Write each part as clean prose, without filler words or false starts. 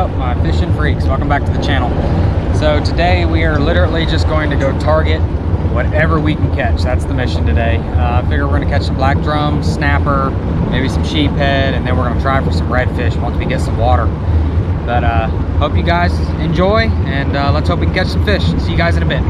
up, my fishing freaks? Welcome back to the channel. So today we are literally just going to go target whatever we can catch. That's the mission today. I figure we're going to catch some black drum, snapper, maybe some sheephead, and then we're going to try for some redfish once we get some water. But hope you guys enjoy, and let's hope we can catch some fish. See you guys in a bit.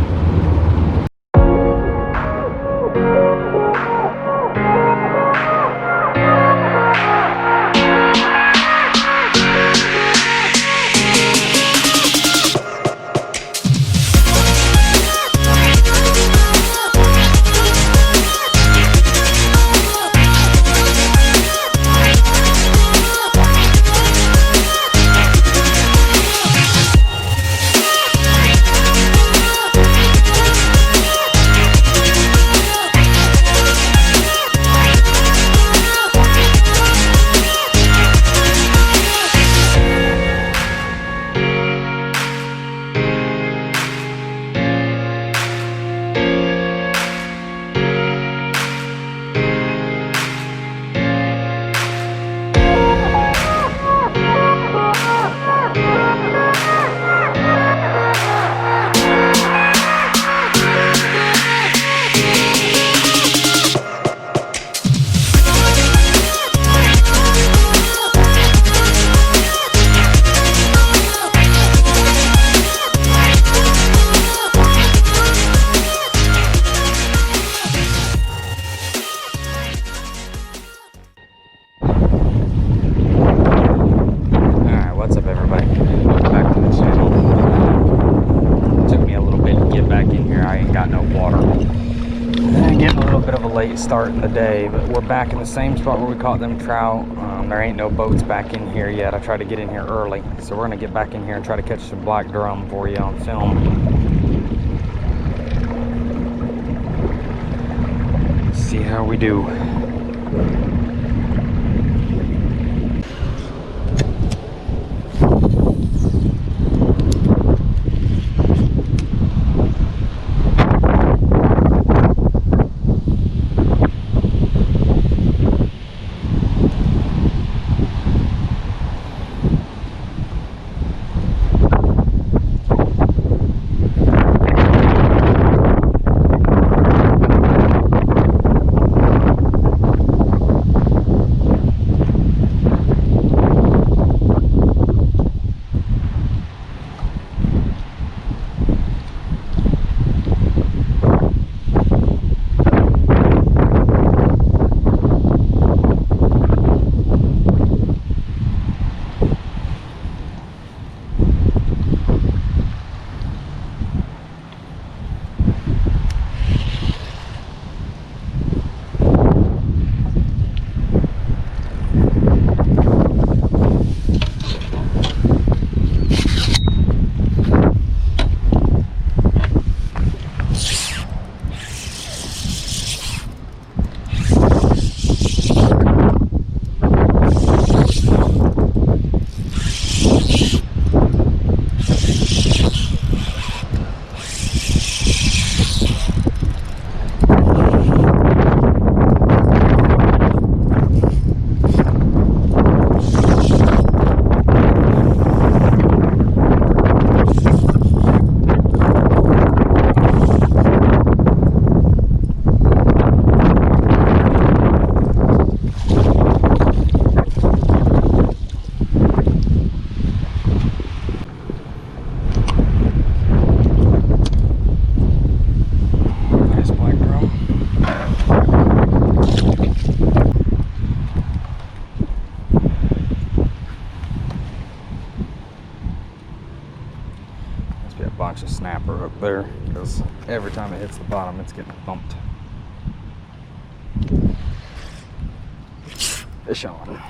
Start in the day, but we're back in the same spot where we caught them trout. There ain't no boats back in here yet. I tried to get in here early, so we're gonna get back in here and try to catch some black drum for you on film. See how we do. Bunch of snapper up there, because every time it hits the bottom it's getting bumped. Fish on.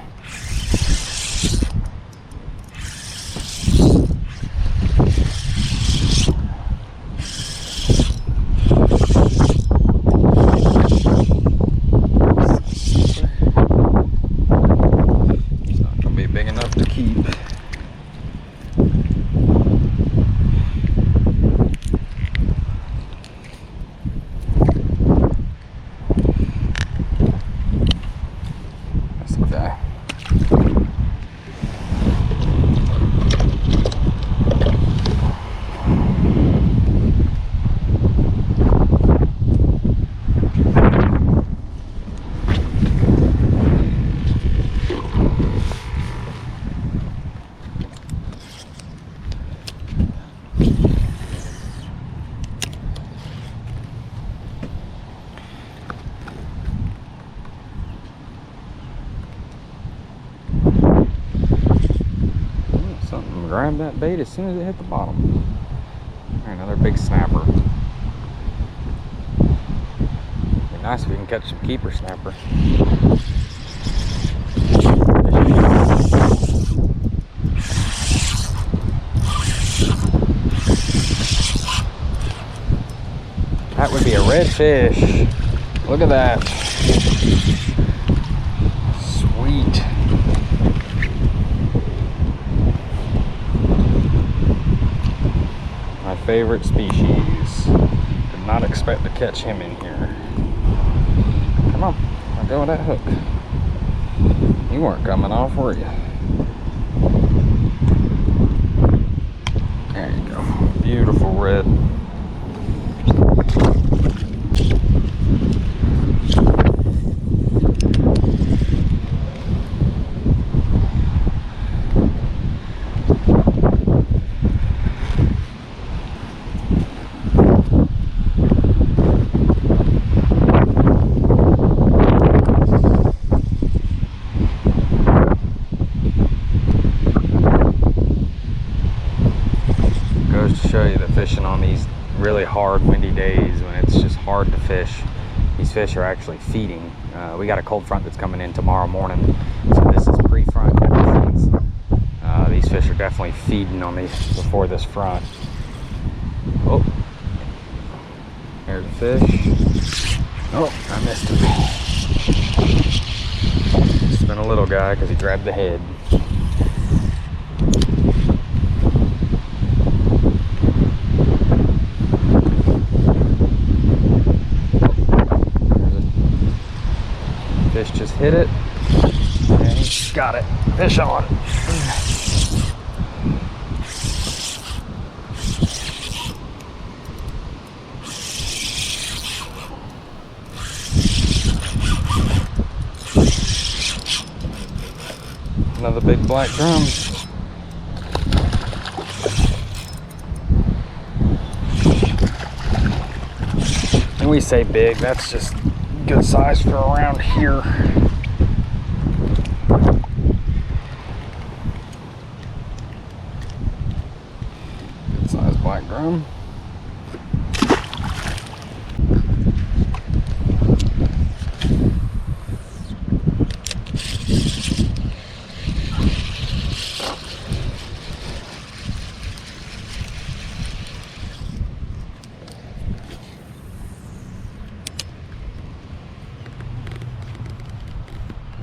It's not gonna be big enough to keep. grab that bait as soon as it hit the bottom. Another big snapper. Be nice if we can catch some keeper snapper. That would be a redfish. Look at that. Sweet. My favorite species. Did not expect to catch him in here. Come on, I'll go with that hook. You weren't coming off, were you? There you go. Beautiful red. Show you that fishing on these really hard windy days when it's just hard to fish, these fish are actually feeding. We got a cold front that's coming in tomorrow morning, so this is pre-front conditions. These fish are definitely feeding on these before this front. Oh, there's a fish. Oh, I missed him. It's been a little guy because he grabbed the head. Fish just hit it, and he's got it. Fish on. Another big black drum. And we say big, that's just good size for around here. Good size black drum.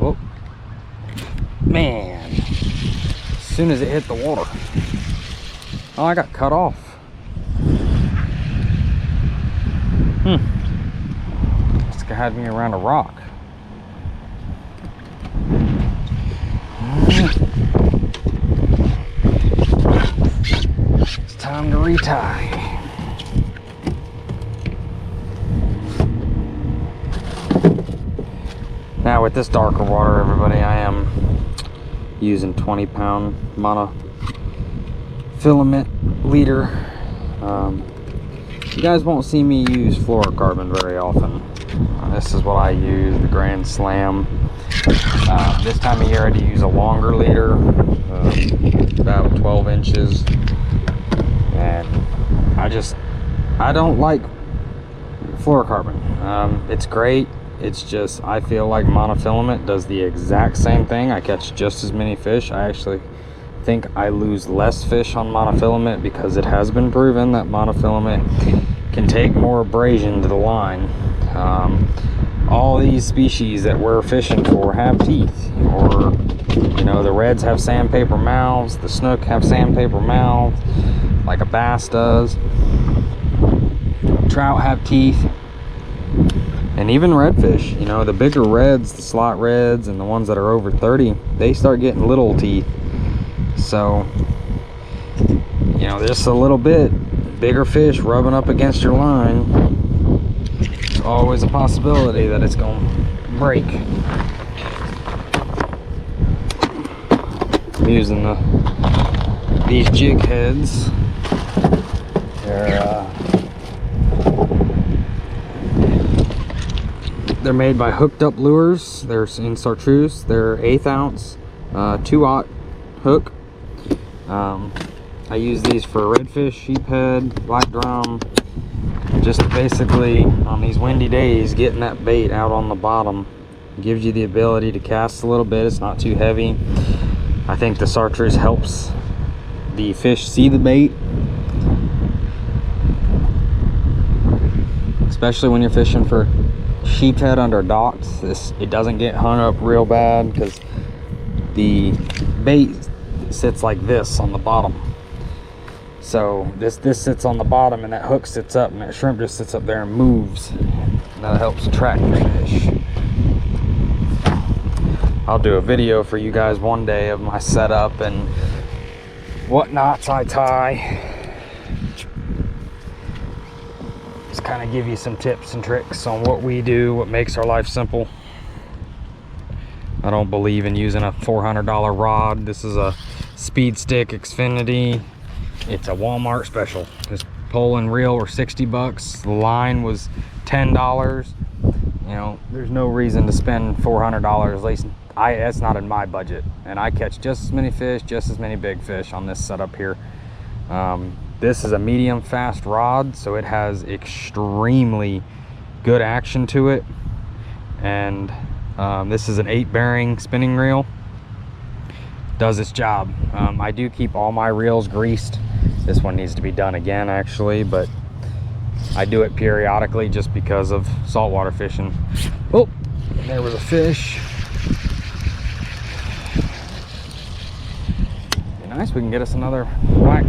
Oh, man, as soon as it hit the water, oh, I got cut off. This guy had me around a rock. It's time to retie. Now with this darker water, everybody, I am using 20-pound monofilament leader. You guys won't see me use fluorocarbon very often. This is what I use, the Grand Slam. This time of year I had to use a longer leader, about 12 inches. And I don't like fluorocarbon. It's great. It's just, I feel like monofilament does the exact same thing. I catch just as many fish. I actually think I lose less fish on monofilament because it has been proven that monofilament can take more abrasion to the line. All these species that we're fishing for have teeth, or you know, the reds have sandpaper mouths, the snook have sandpaper mouths like a bass does, trout have teeth. And even redfish, you know, the bigger reds, the slot reds, and the ones that are over 30, they start getting little teeth. So, you know, just a little bit bigger fish rubbing up against your line, there's always a possibility that it's going to break. I'm using these jig heads. They're made by Hooked Up Lures. They're in Chartreuse. They're 1/8 ounce, 2/0 hook. I use these for redfish, sheephead, black drum. Just basically on these windy days, getting that bait out on the bottom gives you the ability to cast a little bit. It's not too heavy. I think the chartreuse helps the fish see the bait, especially when you're fishing for sheephead under docks. It doesn't get hung up real bad because the bait sits like this on the bottom. So this sits on the bottom and that hook sits up and that shrimp just sits up there and moves. And that helps attract the fish. I'll do a video for you guys one day of my setup and what knots I tie. Just kind of give you some tips and tricks on what we do, what makes our life simple. I don't believe in using a $400 rod. This is a Speed Stick Xfinity. It's a Walmart special. This pole and reel were 60 bucks. The line was $10. You know, there's no reason to spend $400. At least that's not in my budget. And I catch just as many fish, just as many big fish on this setup here. This is a medium fast rod, so it has extremely good action to it. And this is an 8 bearing spinning reel. Does its job. I do keep all my reels greased. This one needs to be done again actually, but I do it periodically just because of saltwater fishing. Oh, there was a fish. Be nice, we can get us another black.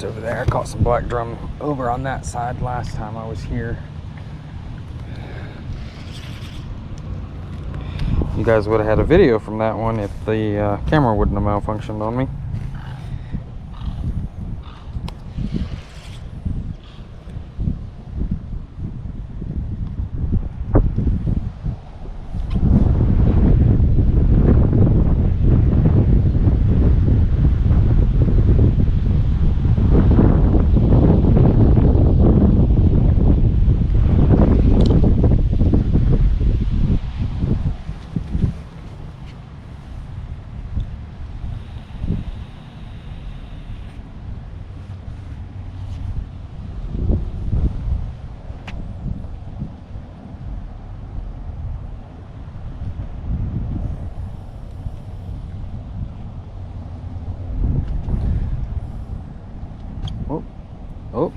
Over there, I caught some black drum over on that side last time I was here. You guys would have had a video from that one if the camera wouldn't have malfunctioned on me.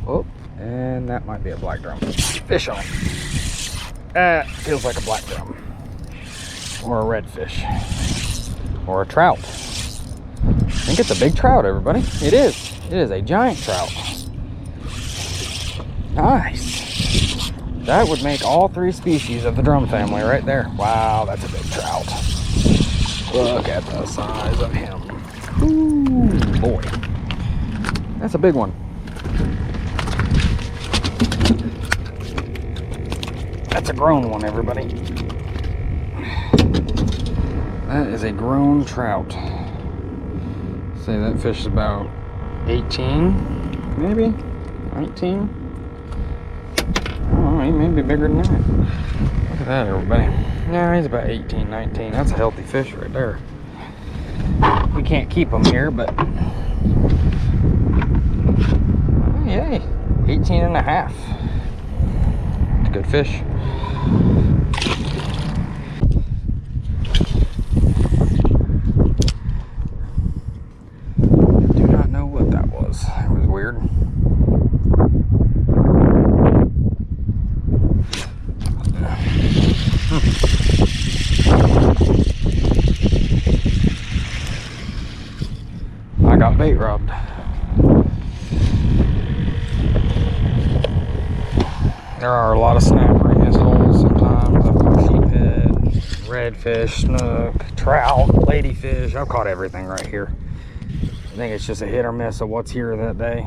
Oh, and that might be a black drum. Fish on. That feels like a black drum. Or a redfish. Or a trout. I think it's a big trout, everybody. It is. It is a giant trout. Nice. That would make all 3 species of the drum family right there. Wow, that's a big trout. Look at the size of him. Ooh, boy. That's a big one. That's a grown one, everybody. That is a grown trout. Say that fish is about 18, maybe 19. Oh, he may be bigger than that. Look at that, everybody. Yeah, he's about 18, 19. That's a healthy fish right there. We can't keep them here, but oh, yay, 18 and a half. It's a good fish. Do not know what that was. It was weird. I got bait robbed. There are a lot of snapper in this hole sometimes. I've caught sheephead, redfish, snook, trout, ladyfish. I've caught everything right here. I think it's just a hit or miss of what's here that day.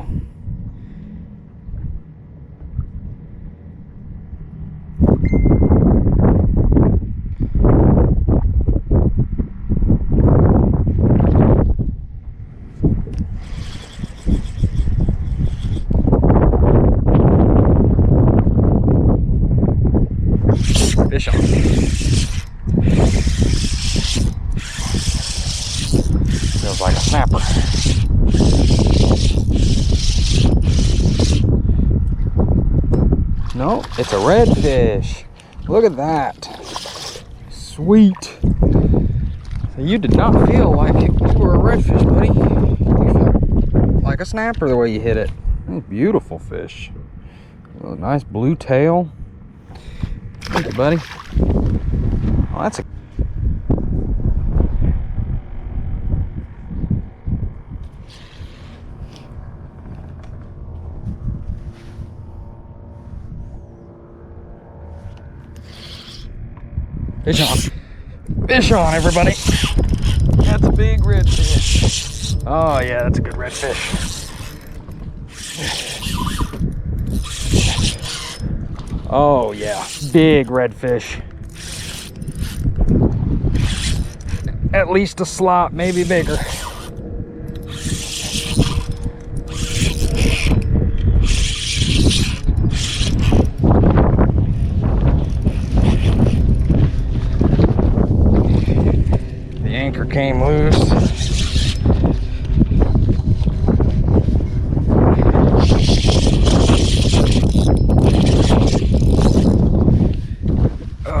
Fish on. Feels like a snapper. No, it's a redfish. Look at that. Sweet. So you did not feel like you were a redfish, buddy. You felt like a snapper the way you hit it. Beautiful fish. A nice blue tail. Look at it, buddy. Oh, that's a fish on. Fish on, everybody. That's a big redfish. Oh yeah, that's a good redfish. Oh yeah, big redfish. At least a slot, maybe bigger. The anchor came loose.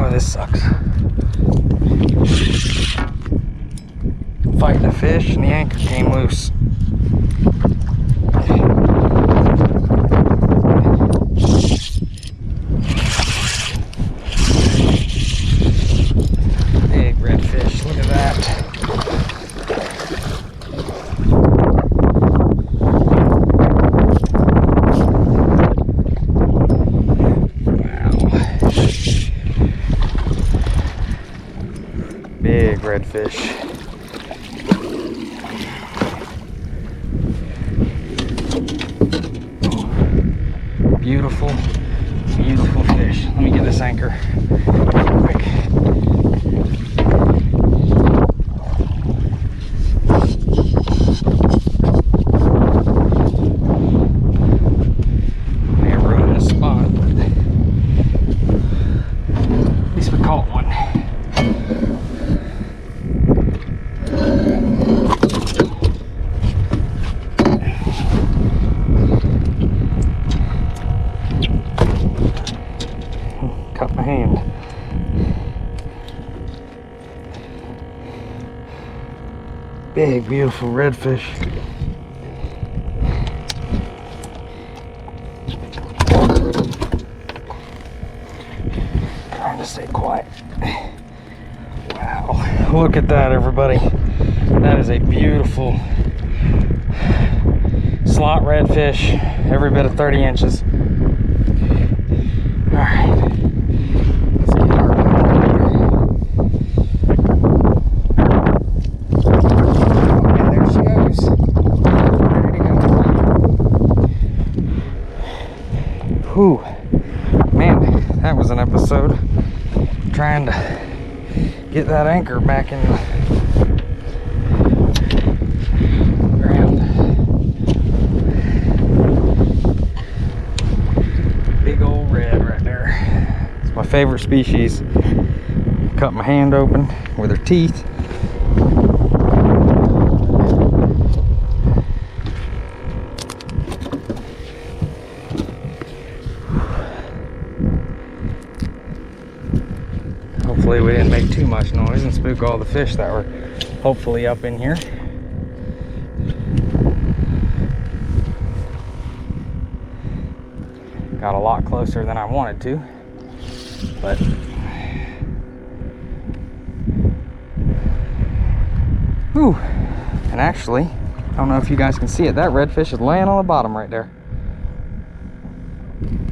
This sucks. Fighting the fish and the anchor came loose. Big redfish, look at that. Big redfish. Beautiful, beautiful fish. Let me get this anchor quick. May have ruined this spot, but at least we caught one. Cut my hand. Big, beautiful redfish. Trying to stay quiet. Wow, look at that, everybody. That is a beautiful slot redfish, every bit of 30 inches. All right. Whew, man, that was an episode. Trying to get that anchor back in the ground. Big old red right there. It's my favorite species. Cut my hand open with her teeth. Hopefully we didn't make too much noise and spook all the fish that were hopefully up in here. Got a lot closer than I wanted to, but whew. And actually, I don't know if you guys can see it, that redfish is laying on the bottom right there.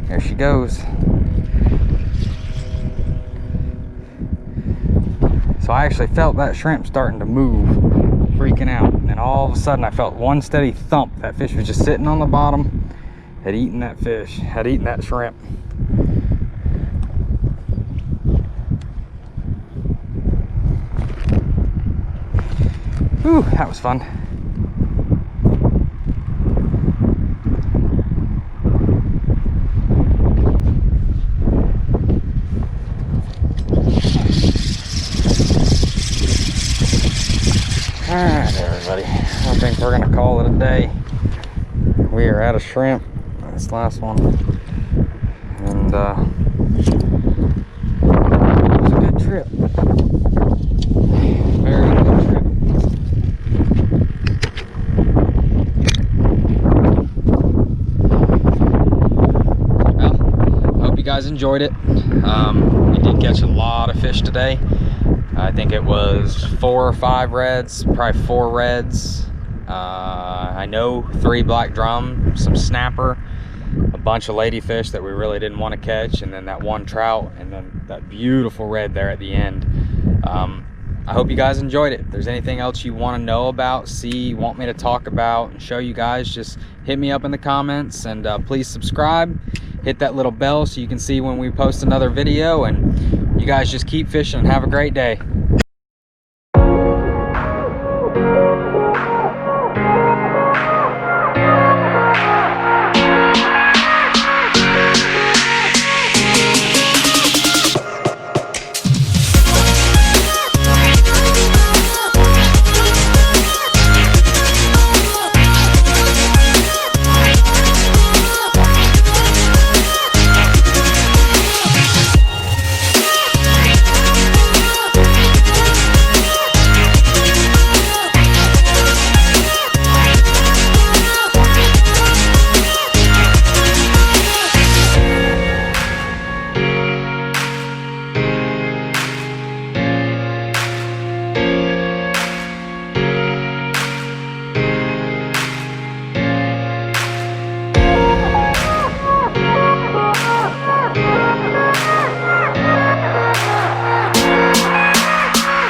There she goes. So I actually felt that shrimp starting to move, freaking out. And all of a sudden I felt one steady thump. That fish was just sitting on the bottom, had eaten that fish, had eaten that shrimp. Whew, that was fun. Alright everybody, I think we're gonna call it a day. We are out of shrimp, this last one, and it was a good trip. Very good trip. Well, hope you guys enjoyed it. We did catch a lot of fish today. I think it was 4 or 5 reds, probably 4 reds. I know 3 black drum, some snapper, a bunch of ladyfish that we really didn't want to catch, and then that 1 trout, and then that beautiful red there at the end. I hope you guys enjoyed it. If there's anything else you want to know about, want me to talk about and show you guys, just hit me up in the comments, and please subscribe. Hit that little bell so you can see when we post another video, and you guys just keep fishing. Have a great day.